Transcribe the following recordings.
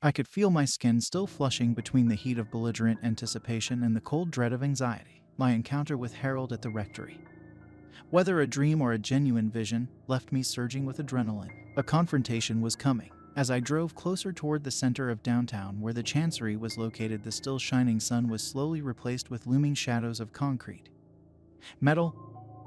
I could feel my skin still flushing between the heat of belligerent anticipation and the cold dread of anxiety. My encounter with Harold at the rectory, whether a dream or a genuine vision, left me surging with adrenaline. A confrontation was coming. As I drove closer toward the center of downtown where the chancery was located, the still shining sun was slowly replaced with looming shadows of concrete, metal,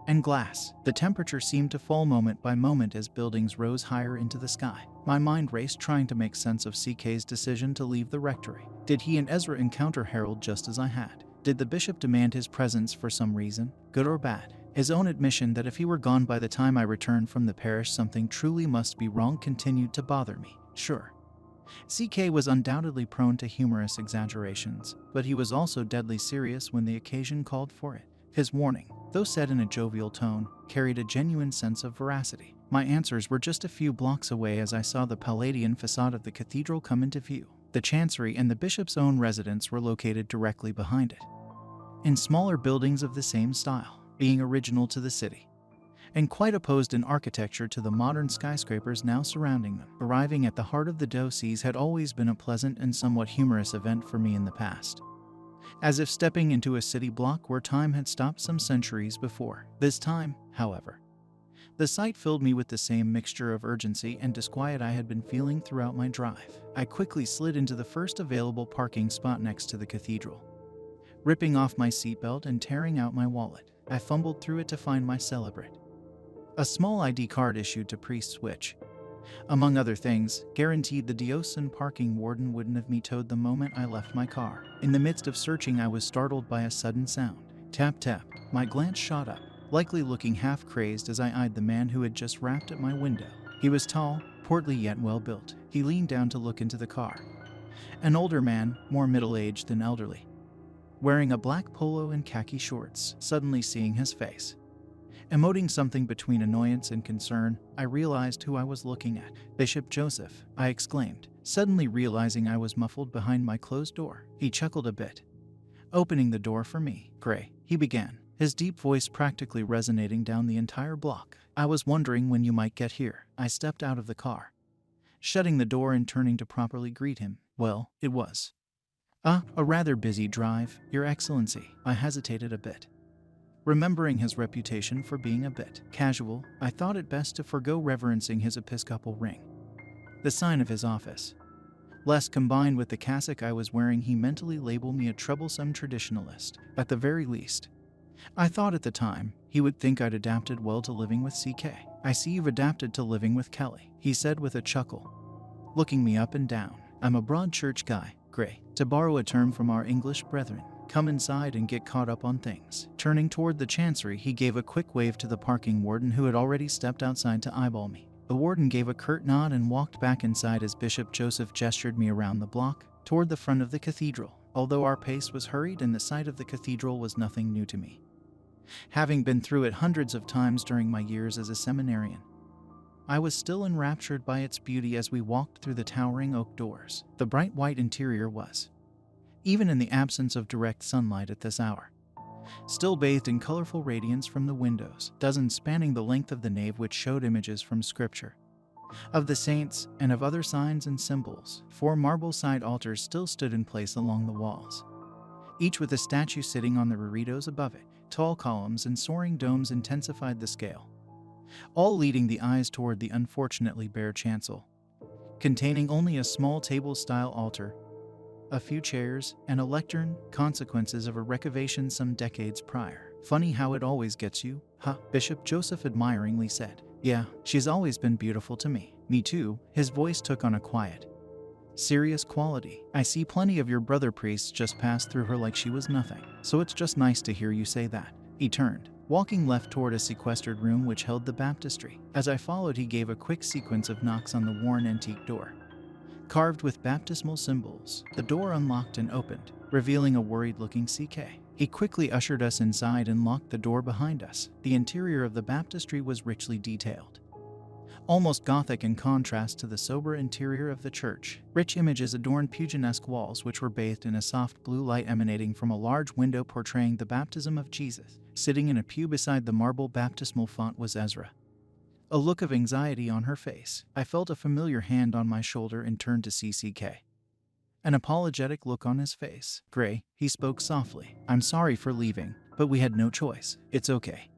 and glass. The temperature seemed to fall moment by moment as buildings rose higher into the sky. My mind raced, trying to make sense of CK's decision to leave the rectory. Did he and Ezra encounter Harold just as I had? Did the bishop demand his presence for some reason, good or bad? His own admission that if he were gone by the time I returned from the parish, something truly must be wrong, continued to bother me. Sure, CK was undoubtedly prone to humorous exaggerations, but he was also deadly serious when the occasion called for it. His warning, though said in a jovial tone, carried a genuine sense of veracity. My answers were just a few blocks away as I saw the Palladian facade of the cathedral come into view. The chancery and the bishop's own residence were located directly behind it, in smaller buildings of the same style, being original to the city, and quite opposed in architecture to the modern skyscrapers now surrounding them. Arriving at the heart of the diocese had always been a pleasant and somewhat humorous event for me in the past, as if stepping into a city block where time had stopped some centuries before. This time, however, the sight filled me with the same mixture of urgency and disquiet I had been feeling throughout my drive. I quickly slid into the first available parking spot next to the cathedral, ripping off my seatbelt and tearing out my wallet. I fumbled through it to find my celebrate, a small ID card issued to priests which, among other things, guaranteed the diocesan parking warden wouldn't have me towed the moment I left my car. In the midst of searching, I was startled by a sudden sound. Tap tap. My glance shot up, likely looking half crazed as I eyed the man who had just rapped at my window. He was tall, portly, yet well-built. He leaned down to look into the car. An older man, more middle-aged than elderly, wearing a black polo and khaki shorts. Suddenly seeing his face, emoting something between annoyance and concern, I realized who I was looking at. "Bishop Joseph," I exclaimed, suddenly realizing I was muffled behind my closed door. He chuckled a bit, opening the door for me. "Gray," he began, his deep voice practically resonating down the entire block. "I was wondering when you might get here." I stepped out of the car, shutting the door and turning to properly greet him. "Well, it was a rather busy drive, Your Excellency." I hesitated a bit, remembering his reputation for being a bit casual. I thought it best to forgo reverencing his episcopal ring, the sign of his office, lest combined with the cassock I was wearing he mentally label me a troublesome traditionalist. At the very least, I thought at the time, he would think I'd adapted well to living with CK. "I see you've adapted to living with Kelly," he said with a chuckle, looking me up and down. "I'm a broad church guy, Gray, to borrow a term from our English brethren. Come inside and get caught up on things." Turning toward the chancery, he gave a quick wave to the parking warden who had already stepped outside to eyeball me. The warden gave a curt nod and walked back inside as Bishop Joseph gestured me around the block, toward the front of the cathedral. Although our pace was hurried and the sight of the cathedral was nothing new to me, having been through it hundreds of times during my years as a seminarian, I was still enraptured by its beauty as we walked through the towering oak doors. The bright white interior was, even in the absence of direct sunlight at this hour, still bathed in colorful radiance from the windows, dozens spanning the length of the nave which showed images from scripture, of the saints, and of other signs and symbols. 4 marble side altars still stood in place along the walls, each with a statue sitting on the reredos above it. Tall columns and soaring domes intensified the scale, all leading the eyes toward the unfortunately bare chancel, containing only a small table-style altar, a few chairs, and a lectern, consequences of a recavation some decades prior. "Funny how it always gets you, huh?" Bishop Joseph admiringly said. "Yeah, she's always been beautiful to me." "Me too." His voice took on a quiet, serious quality. "I see plenty of your brother priests just pass through her like she was nothing, so it's just nice to hear you say that." He turned, walking left toward a sequestered room which held the baptistry. As I followed, he gave a quick sequence of knocks on the worn antique door, carved with baptismal symbols. The door unlocked and opened, revealing a worried-looking CK. He quickly ushered us inside and locked the door behind us. The interior of the baptistry was richly detailed, almost Gothic in contrast to the sober interior of the church. Rich images adorned Puginesque walls which were bathed in a soft blue light emanating from a large window portraying the baptism of Jesus. Sitting in a pew beside the marble baptismal font was Ezra, a look of anxiety on her face. I felt a familiar hand on my shoulder and turned to see CK. an apologetic look on his face. "Gray," he spoke softly, "I'm sorry for leaving, but we had no choice. It's okay."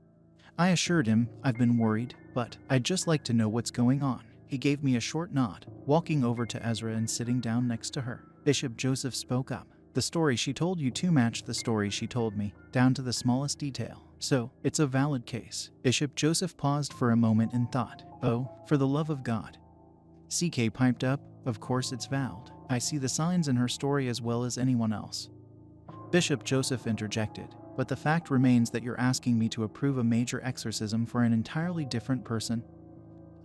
I assured him I've been worried, but I'd just like to know what's going on. He gave me a short nod, walking over to Ezra and sitting down next to her. Bishop Joseph spoke up. "The story she told you to matched the story she told me, down to the smallest detail. So, it's a valid case." Bishop Joseph paused for a moment and thought, "Oh, for the love of God." CK piped up, "Of course it's valid. I see the signs in her story as well as anyone else." Bishop Joseph interjected, "But the fact remains that you're asking me to approve a major exorcism for an entirely different person.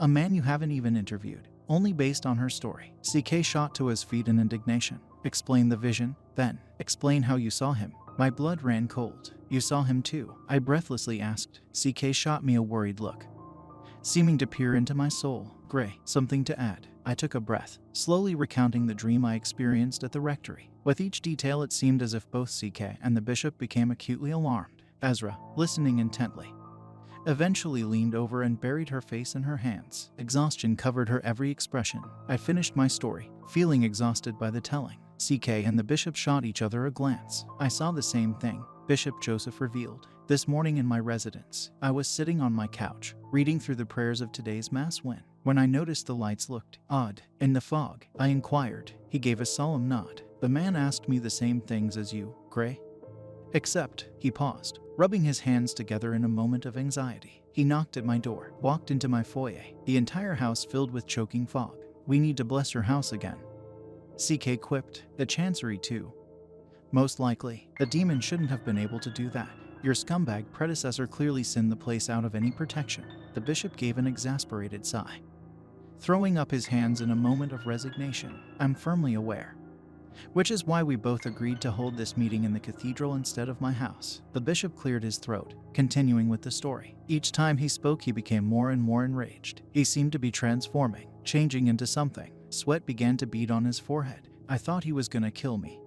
A man you haven't even interviewed, only based on her story." CK shot to his feet in indignation. "Explain the vision, then. Explain how you saw him." My blood ran cold. "You saw him too?" I breathlessly asked. CK shot me a worried look, seeming to peer into my soul. "Gray, something to add?" I took a breath, slowly recounting the dream I experienced at the rectory. With each detail it seemed as if both CK and the bishop became acutely alarmed. Ezra, listening intently, eventually leaned over and buried her face in her hands. Exhaustion covered her every expression. I finished my story, feeling exhausted by the telling. CK and the bishop shot each other a glance. "I saw the same thing," Bishop Joseph revealed. "This morning in my residence, I was sitting on my couch, reading through the prayers of today's Mass when I noticed the lights looked odd in the fog. I inquired." He gave a solemn nod. "The man asked me the same things as you, Gray. Except," he paused, rubbing his hands together in a moment of anxiety. "He knocked at my door, walked into my foyer, the entire house filled with choking fog. We need to bless your house again." CK quipped, "The chancery too." "Most likely. The demon shouldn't have been able to do that. Your scumbag predecessor clearly sinned the place out of any protection." The bishop gave an exasperated sigh, throwing up his hands in a moment of resignation. "I'm firmly aware. Which is why we both agreed to hold this meeting in the cathedral instead of my house." The bishop cleared his throat, continuing with the story. Each time he spoke he became more and more enraged. He seemed to be transforming, changing into something. Sweat began to bead on his forehead. "I thought he was gonna kill me.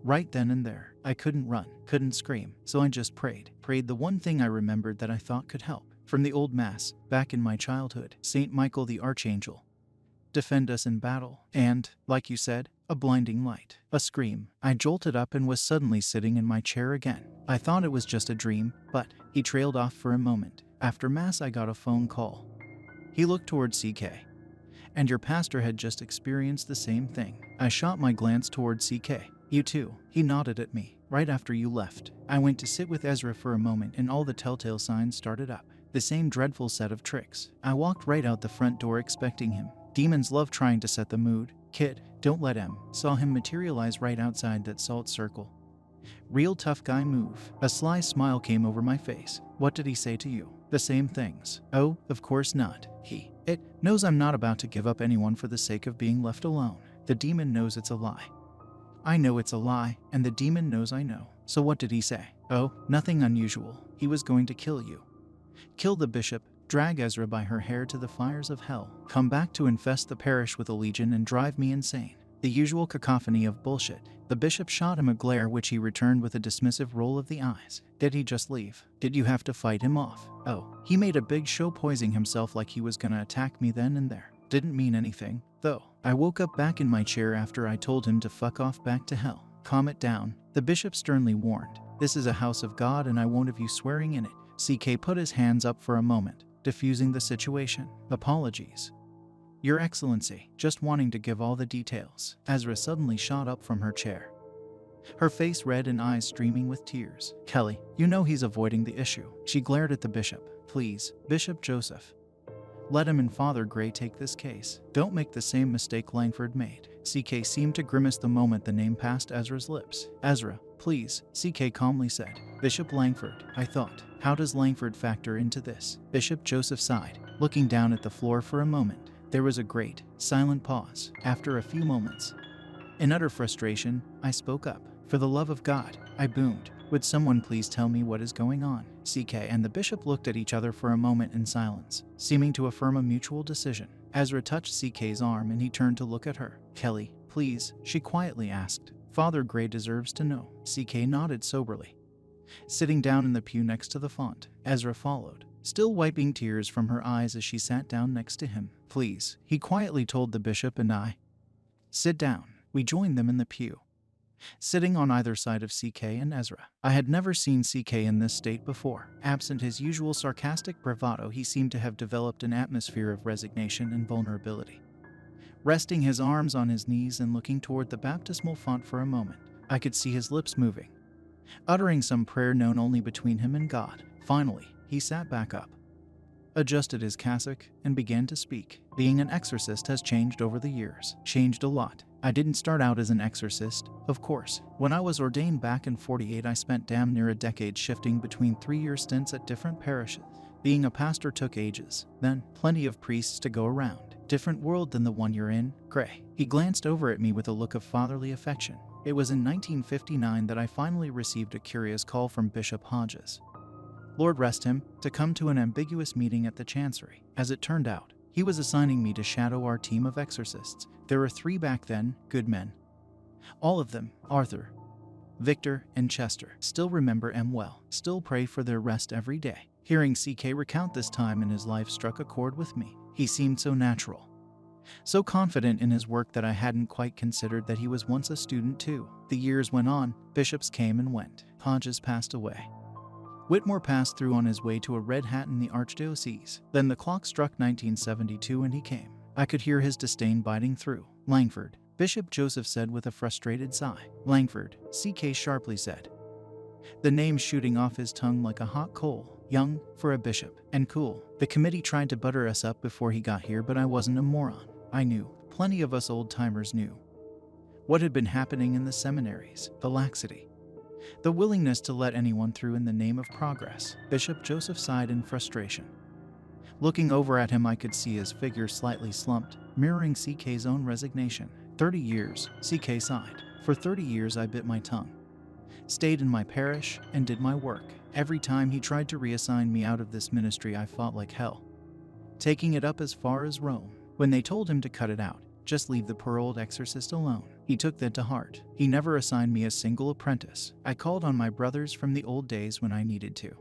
Right then and there. I couldn't run, couldn't scream, so I just prayed the one thing I remembered that I thought could help. From the old Mass, back in my childhood, Saint Michael the Archangel, defend us in battle. And, like you said, a blinding light. A scream. I jolted up and was suddenly sitting in my chair again. I thought it was just a dream, but..." He trailed off for a moment. "After Mass I got a phone call." He looked toward CK. "And your pastor had just experienced the same thing." I shot my glance toward CK. "You too?" He nodded at me. "Right after you left, I went to sit with Ezra for a moment and all the telltale signs started up. The same dreadful set of tricks. I walked right out the front door expecting him. Demons love trying to set the mood. Kid, don't let him. Saw him materialize right outside that salt circle. Real tough guy move." A sly smile came over my face. "What did he say to you?" "The same things." "Oh, of course not. It knows I'm not about to give up anyone for the sake of being left alone. The demon knows it's a lie. I know it's a lie, and the demon knows I know." "So what did he say?" "Oh, nothing unusual. He was going to kill you. Kill the bishop, drag Ezra by her hair to the fires of hell, come back to infest the parish with a legion and drive me insane." The usual cacophony of bullshit. The bishop shot him a glare which he returned with a dismissive roll of the eyes. "Did he just leave? Did you have to fight him off?" "Oh, he made a big show poising himself like he was gonna attack me then and there. Didn't mean anything, though." I woke up back in my chair after I told him to fuck off back to hell. "Calm it down," the bishop sternly warned. "This is a house of God and I won't have you swearing in it." CK put his hands up for a moment, diffusing the situation. "Apologies, Your Excellency, just wanting to give all the details." Ezra suddenly shot up from her chair, her face red and eyes streaming with tears. "Kelly, you know he's avoiding the issue." She glared at the bishop. "Please, Bishop Joseph. Let him and Father Gray take this case. Don't make the same mistake Langford made." CK seemed to grimace the moment the name passed Ezra's lips. "Ezra, please," CK calmly said. "Bishop Langford, I thought. How does Langford factor into this?" Bishop Joseph sighed, looking down at the floor for a moment. There was a great, silent pause. After a few moments, in utter frustration, I spoke up. "For the love of God," I boomed. "Would someone please tell me what is going on?" CK and the bishop looked at each other for a moment in silence, seeming to affirm a mutual decision. Ezra touched CK's arm and he turned to look at her. "Kelly, please," she quietly asked. "Father Gray deserves to know." CK nodded soberly, sitting down in the pew next to the font. Ezra followed, still wiping tears from her eyes as she sat down next to him. "Please," he quietly told the bishop and I. "Sit down." We joined them in the pew, sitting on either side of CK and Ezra. I had never seen CK in this state before. Absent his usual sarcastic bravado, he seemed to have developed an atmosphere of resignation and vulnerability. Resting his arms on his knees and looking toward the baptismal font for a moment, I could see his lips moving, uttering some prayer known only between him and God. Finally, he sat back up, adjusted his cassock, and began to speak. Being an exorcist has changed over the years. Changed a lot. I didn't start out as an exorcist, of course. When I was ordained back in '48, I spent damn near a decade shifting between 3-year stints at different parishes. Being a pastor took ages, then plenty of priests to go around. Different world than the one you're in, Gray. He glanced over at me with a look of fatherly affection. It was in 1959 that I finally received a curious call from Bishop Hodges, Lord rest him, to come to an ambiguous meeting at the Chancery. As it turned out, he was assigning me to shadow our team of exorcists. There were 3 back then, good men. All of them, Arthur, Victor, and Chester, still remember them well, still pray for their rest every day. Hearing CK recount this time in his life struck a chord with me. He seemed so natural, so confident in his work that I hadn't quite considered that he was once a student too. The years went on, bishops came and went. Hodges passed away. Whitmore passed through on his way to a red hat in the archdiocese. Then the clock struck 1972 and he came. I could hear his disdain biting through. Langford, Bishop Joseph said with a frustrated sigh. Langford, CK sharply said, the name shooting off his tongue like a hot coal. Young, for a bishop, and cool. The committee tried to butter us up before he got here, but I wasn't a moron. I knew, plenty of us old-timers knew, what had been happening in the seminaries, the laxity, the willingness to let anyone through in the name of progress. Bishop Joseph sighed in frustration. Looking over at him, I could see his figure slightly slumped, mirroring CK's own resignation. 30 years, CK sighed. For 30 years I bit my tongue, stayed in my parish, and did my work. Every time he tried to reassign me out of this ministry, I fought like hell, taking it up as far as Rome. When they told him to cut it out, just leave the poor old exorcist alone, he took that to heart. He never assigned me a single apprentice. I called on my brothers from the old days when I needed to,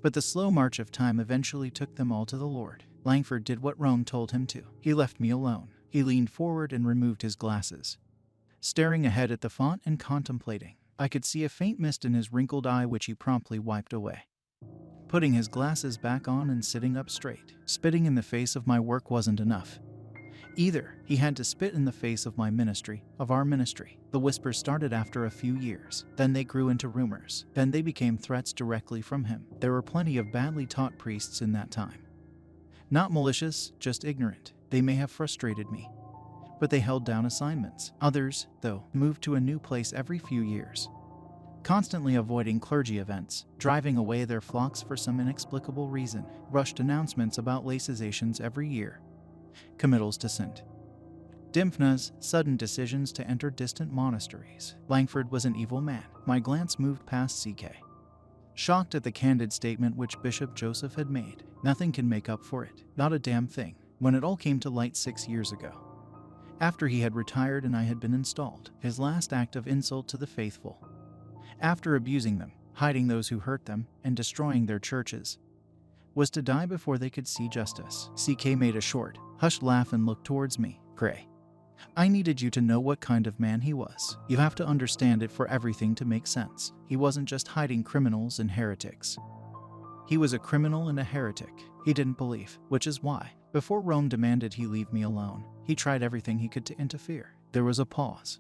but the slow march of time eventually took them all to the Lord. Langford did what Rome told him to. He left me alone. He leaned forward and removed his glasses, staring ahead at the font and contemplating. I could see a faint mist in his wrinkled eye, which he promptly wiped away. Putting his glasses back on and sitting up straight. Spitting in the face of my work wasn't enough either. He had to spit in the face of my ministry, of our ministry. The whispers started after a few years. Then they grew into rumors. Then they became threats directly from him. There were plenty of badly taught priests in that time. Not malicious, just ignorant. They may have frustrated me, but they held down assignments. Others, though, moved to a new place every few years, constantly avoiding clergy events, driving away their flocks for some inexplicable reason, rushed announcements about laicizations every year, committals to St. Dymphna's, sudden decisions to enter distant monasteries. Langford was an evil man. My glance moved past CK, shocked at the candid statement which Bishop Joseph had made. Nothing can make up for it. Not a damn thing. When it all came to light 6 years ago, after he had retired and I had been installed, his last act of insult to the faithful, after abusing them, hiding those who hurt them, and destroying their churches, was to die before they could see justice. CK made a short, hushed laugh and looked towards me. Gray, I needed you to know what kind of man he was. You have to understand it for everything to make sense. He wasn't just hiding criminals and heretics. He was a criminal and a heretic. He didn't believe, which is why, before Rome demanded he leave me alone, he tried everything he could to interfere. There was a pause,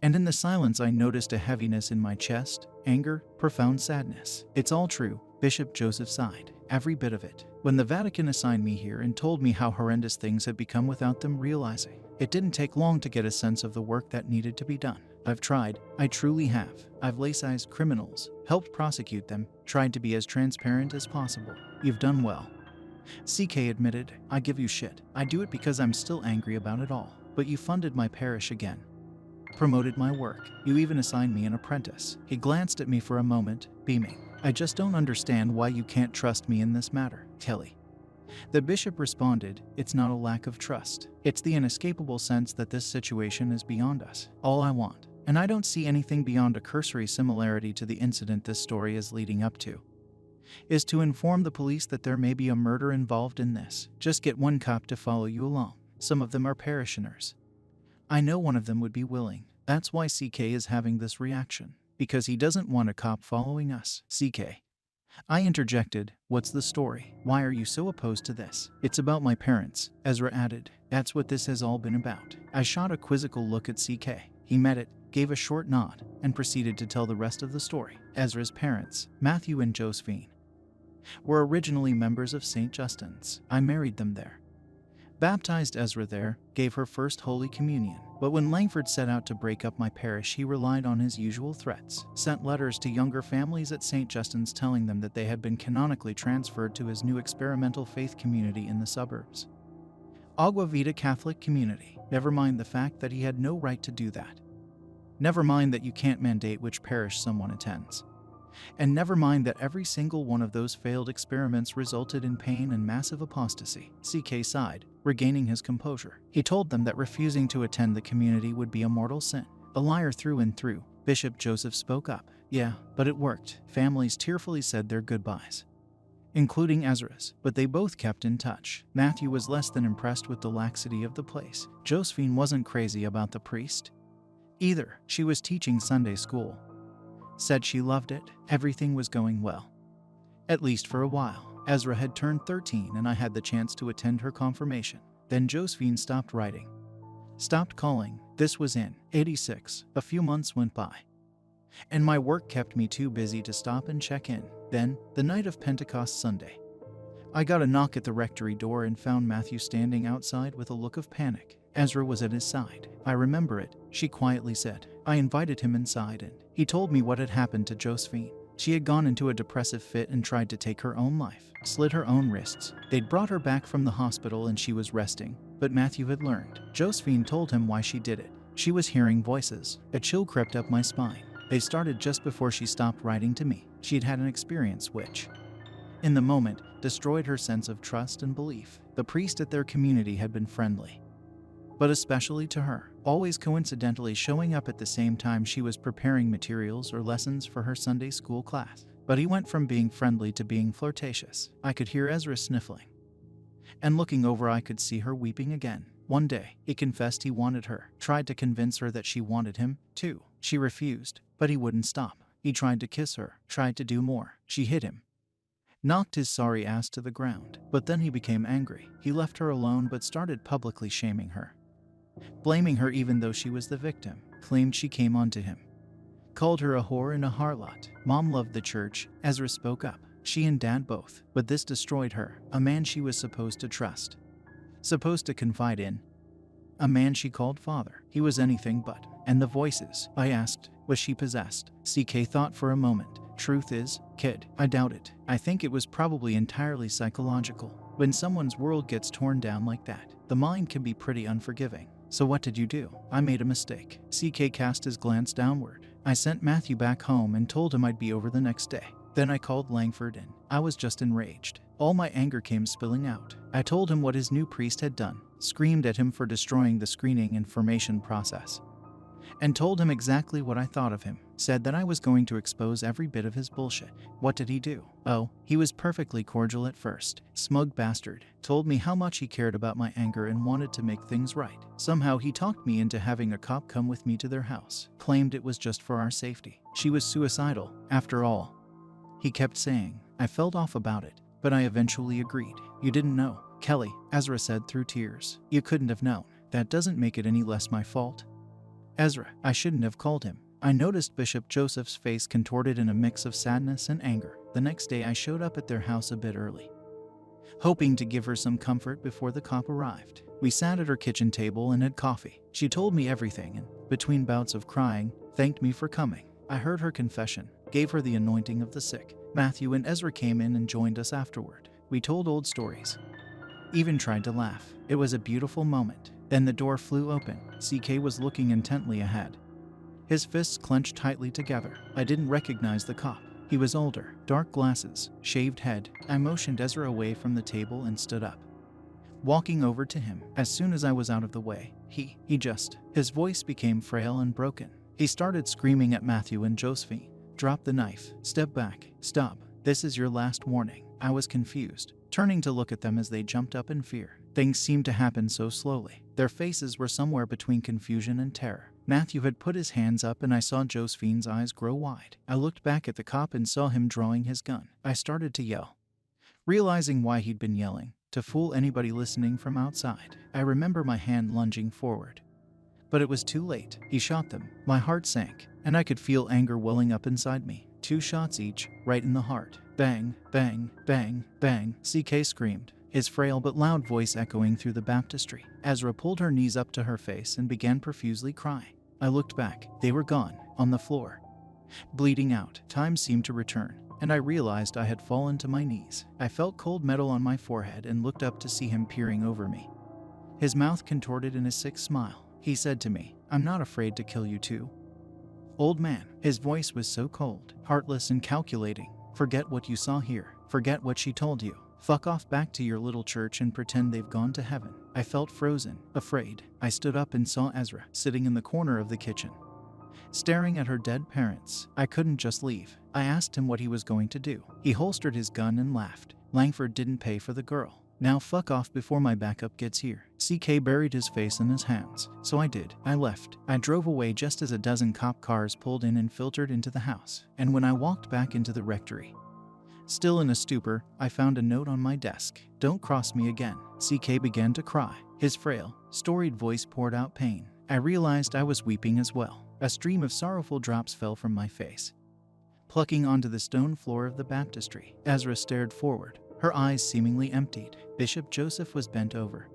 and in the silence I noticed a heaviness in my chest, anger, profound sadness. It's all true, Bishop Joseph sighed. Every bit of it. When the Vatican assigned me here and told me how horrendous things had become without them realizing, it didn't take long to get a sense of the work that needed to be done. I've tried. I truly have. I've laicized criminals, helped prosecute them, tried to be as transparent as possible. You've done well, CK admitted. I give you shit. I do it because I'm still angry about it all. But you funded my parish again, promoted my work. You even assigned me an apprentice. He glanced at me for a moment, beaming. I just don't understand why you can't trust me in this matter, Kelly. The bishop responded, it's not a lack of trust. It's the inescapable sense that this situation is beyond us. All I want, and I don't see anything beyond a cursory similarity to the incident this story is leading up to, is to inform the police that there may be a murder involved in this. Just get one cop to follow you along. Some of them are parishioners. I know one of them would be willing. That's why CK is having this reaction. Because he doesn't want a cop following us. CK. I interjected, what's the story? Why are you so opposed to this? It's about my parents, Ezra added. That's what this has all been about. I shot a quizzical look at CK. He met it, gave a short nod, and proceeded to tell the rest of the story. Ezra's parents, Matthew and Josephine, were originally members of St. Justin's. I married them there. Baptized Ezra there, gave her first Holy Communion. But when Langford set out to break up my parish, he relied on his usual threats, sent letters to younger families at St. Justin's telling them that they had been canonically transferred to his new experimental faith community in the suburbs. Agua Vida Catholic Community. Never mind the fact that he had no right to do that. Never mind that you can't mandate which parish someone attends. And never mind that every single one of those failed experiments resulted in pain and massive apostasy. CK sighed, regaining his composure. He told them that refusing to attend the community would be a mortal sin. A liar through and through. Bishop Joseph spoke up. Yeah, but it worked. Families tearfully said their goodbyes, including Ezra's, but they both kept in touch. Matthew was less than impressed with the laxity of the place. Josephine wasn't crazy about the priest either. She was teaching Sunday school. Said she loved it. Everything was going well. At least for a while. Ezra had turned 13 and I had the chance to attend her confirmation. Then Josephine stopped writing. Stopped calling. This was in '86. A few months went by. And my work kept me too busy to stop and check in. Then, the night of Pentecost Sunday, I got a knock at the rectory door and found Matthew standing outside with a look of panic. Ezra was at his side. I remember it, she quietly said. I invited him inside and he told me what had happened to Josephine. She had gone into a depressive fit and tried to take her own life, slit her own wrists. They'd brought her back from the hospital and she was resting, but Matthew had learned. Josephine told him why she did it. She was hearing voices. A chill crept up my spine. They started just before she stopped writing to me. She'd had an experience which, in the moment, destroyed her sense of trust and belief. The priest at their community had been friendly, but especially to her, always coincidentally showing up at the same time she was preparing materials or lessons for her Sunday school class. But he went from being friendly to being flirtatious. I could hear Ezra sniffling. And looking over, I could see her weeping again. One day, he confessed he wanted her, tried to convince her that she wanted him, too. She refused, but he wouldn't stop. He tried to kiss her, tried to do more. She hit him, knocked his sorry ass to the ground. But then he became angry. He left her alone but started publicly shaming her, blaming her even though she was the victim, claimed she came onto him, called her a whore and a harlot. Mom loved the church, Ezra spoke up. She and Dad both, but this destroyed her, a man she was supposed to trust, supposed to confide in, a man she called father. He was anything but. And the voices, I asked, was she possessed? CK thought for a moment. Truth is, kid, I doubt it. I think it was probably entirely psychological. When someone's world gets torn down like that, the mind can be pretty unforgiving. So what did you do? I made a mistake. CK cast his glance downward. I sent Matthew back home and told him I'd be over the next day. Then I called Langford in. I was just enraged. All my anger came spilling out. I told him what his new priest had done, screamed at him for destroying the screening and formation process, and told him exactly what I thought of him. Said that I was going to expose every bit of his bullshit. What did he do? Oh, he was perfectly cordial at first. Smug bastard. Told me how much he cared about my anger and wanted to make things right. Somehow he talked me into having a cop come with me to their house. Claimed it was just for our safety. She was suicidal, after all, he kept saying. I felt off about it, but I eventually agreed. You didn't know, Kelly, Ezra said through tears. You couldn't have known. That doesn't make it any less my fault. Ezra, I shouldn't have called him. I noticed Bishop Joseph's face contorted in a mix of sadness and anger. The next day I showed up at their house a bit early, hoping to give her some comfort before the cop arrived. We sat at her kitchen table and had coffee. She told me everything and, between bouts of crying, thanked me for coming. I heard her confession, gave her the anointing of the sick. Matthew and Ezra came in and joined us afterward. We told old stories, even tried to laugh. It was a beautiful moment. Then the door flew open. CK was looking intently ahead, his fists clenched tightly together. I didn't recognize the cop. He was older, dark glasses, shaved head. I motioned Ezra away from the table and stood up, walking over to him. As soon as I was out of the way, his voice became frail and broken. He started screaming at Matthew and Josephine. Drop the knife. Step back. Stop. This is your last warning. I was confused, turning to look at them as they jumped up in fear. Things seemed to happen so slowly. Their faces were somewhere between confusion and terror. Matthew had put his hands up and I saw Josephine's eyes grow wide. I looked back at the cop and saw him drawing his gun. I started to yell, realizing why he'd been yelling, to fool anybody listening from outside. I remember my hand lunging forward. But it was too late. He shot them. My heart sank, and I could feel anger welling up inside me. 2 shots each, right in the heart. Bang, bang, bang, bang, CK screamed, his frail but loud voice echoing through the baptistry. Ezra pulled her knees up to her face and began profusely crying. I looked back. They were gone, on the floor, bleeding out. Time seemed to return, and I realized I had fallen to my knees. I felt cold metal on my forehead and looked up to see him peering over me. His mouth contorted in a sick smile. He said to me, "I'm not afraid to kill you too, old man." His voice was so cold, heartless and calculating. "Forget what you saw here. Forget what she told you. Fuck off back to your little church and pretend they've gone to heaven." I felt frozen, afraid. I stood up and saw Ezra sitting in the corner of the kitchen, staring at her dead parents. I couldn't just leave. I asked him what he was going to do. He holstered his gun and laughed. "Langford didn't pay for the girl. Now fuck off before my backup gets here." CK buried his face in his hands. So I did. I left. I drove away just as a dozen cop cars pulled in and filtered into the house. And when I walked back into the rectory, still in a stupor, I found a note on my desk. "Don't cross me again." CK began to cry. His frail, storied voice poured out pain. I realized I was weeping as well. A stream of sorrowful drops fell from my face, plucking onto the stone floor of the baptistry. Ezra stared forward, her eyes seemingly emptied. Bishop Joseph was bent over,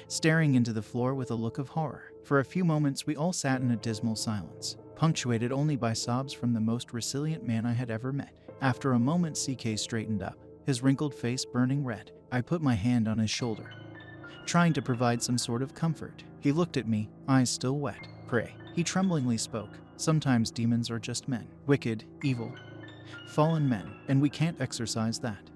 staring into the floor with a look of horror. For a few moments we all sat in a dismal silence, punctuated only by sobs from the most resilient man I had ever met. After a moment CK straightened up, his wrinkled face burning red. I put my hand on his shoulder, trying to provide some sort of comfort. He looked at me, eyes still wet. "Pray," he tremblingly spoke. "Sometimes demons are just men. Wicked, evil, fallen men, and we can't exorcise that.